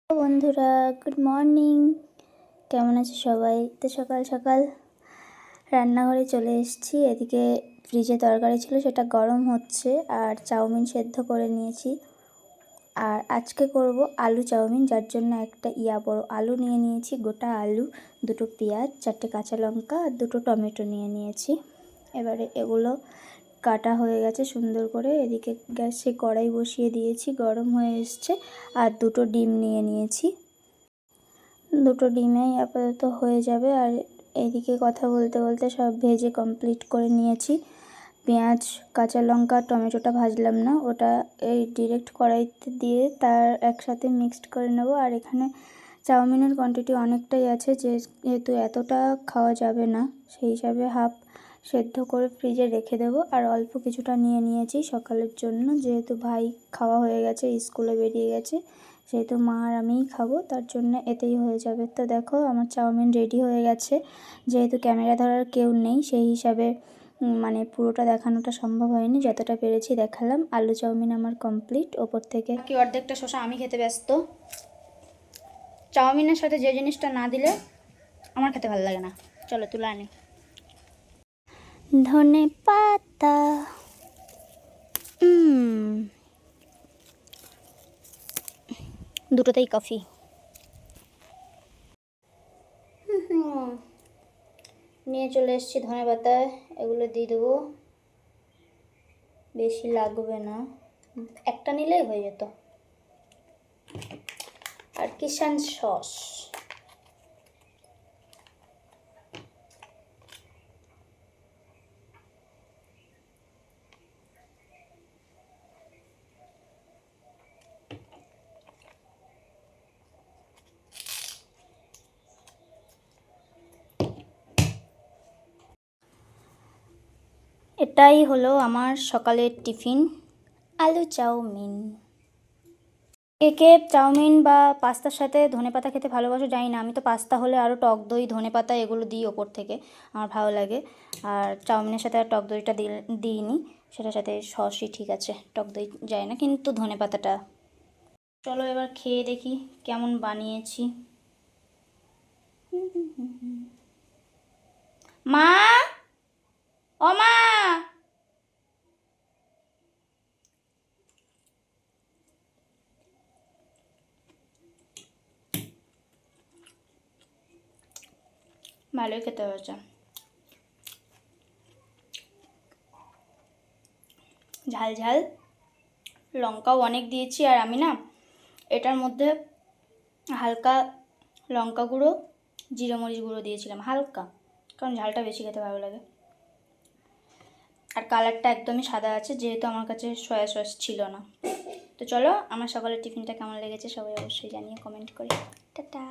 বন্ধুরা, good morning. কেমন আছে সবাই? তো সকাল সকাল রান্নাঘরে চলে এসেছি। এদিকে ফ্রিজে তরকারি ছিল, সেটা গরম হচ্ছে, আর চাউমিন সেদ্ধ করে নিয়েছি। আর আজকে করব আলু চাউমিন, যার জন্য একটা বড় আলু নিয়ে নিয়েছি, গোটা আলু, দুটো পেঁয়াজ, 4টে কাঁচা লঙ্কা আর দুটো টমেটো নিয়ে নিয়েছি। এবারে এগুলো কাটা হয়ে গেছে সুন্দর করে। এদিকে গ্যাসে কড়াই বসিয়ে দিয়েছি, গরম হয়ে এসছে। আর দুটো ডিম নিয়ে নিয়েছি, দুটো ডিমেই আপাতত হয়ে যাবে। আর এদিকে কথা বলতে বলতে সব ভেজে কমপ্লিট করে নিয়েছি। পেঁয়াজ, কাঁচা লঙ্কা, টমেটোটা ভাজলাম না, ওটা এই ডিরেক্ট কড়াইতে দিয়ে তার একসাথে মিক্সড করে নেব। আর এখানে চাউমিনের কোয়ান্টিটি অনেকটাই আছে, যেহেতু এতটা খাওয়া যাবে না, সেই হিসাবে হাফ সেদ্ধ করে ফ্রিজে রেখে দেবো। আর অল্প কিছুটা নিয়ে নিয়েছি সকালের জন্য, যেহেতু ভাই খাওয়া হয়ে গেছে, স্কুলে বেরিয়ে গেছে, সেহেতু মা আর আমিই খাবো, তার জন্য এতেই হয়ে যাবে। তো দেখো আমার চাউমিন রেডি হয়ে গেছে। যেহেতু ক্যামেরা ধরার কেউ নেই, সেই হিসাবে মানে পুরোটা দেখানোটা সম্ভব হয়নি, যতটা পেরেছি দেখালাম। আলু চাউমিন আমার কমপ্লিট। ওপর থেকে কি অর্ধেকটা শসা আমি খেতে ব্যস্ত। চাউমিনের সাথে যে জিনিসটা না দিলে আমার খেতে ভালো লাগে না। চলো তুলে আনি। ধনে পাতা, দুটোতেই কফি। নিয়ে চলে এসেছি ধনে পাতা, এগুলো দিয়ে দেবো, বেশি লাগবে না, একটা নিলেই হয়ে যেত। আর কিষান সস, এটাই হলো আমার সকালের টিফিন, আলু চাউমিন। কে চাউমিন বা পাস্তার সাথে ধনেপাতা খেতে ভালোবাসো জানি না, আমি তো পাস্তা হলে আরও টক দই, ধনেপাতা এগুলো দিই ওপর থেকে, আমার ভালো লাগে। আর চাউমিনের সাথে আর টক দইটা দিইনি, সেটার সাথে সসই ঠিক আছে, টক দই যায় না, কিন্তু ধনেপাতাটা। চলো এবার খেয়ে দেখি কেমন বানিয়েছি। মা, ও মা, ভালোই খেতে হয়েছে, ঝাল ঝাল, লঙ্কাও অনেক দিয়েছি। আর আমি না এটার মধ্যে হালকা লঙ্কা গুঁড়ো, জিরে মরিচ গুঁড়ো দিয়েছিলাম হালকা, কারণ ঝালটা বেশি খেতে ভালো লাগে। আর কালারটা একদমই সাদা আছে, যেহেতু আমার কাছে সয়া সস ছিল না। তো চলো আমার সকালের টিফিনটা কেমন লেগেছে সবাই অবশ্যই জানিয়ে কমেন্ট করে। টাটা।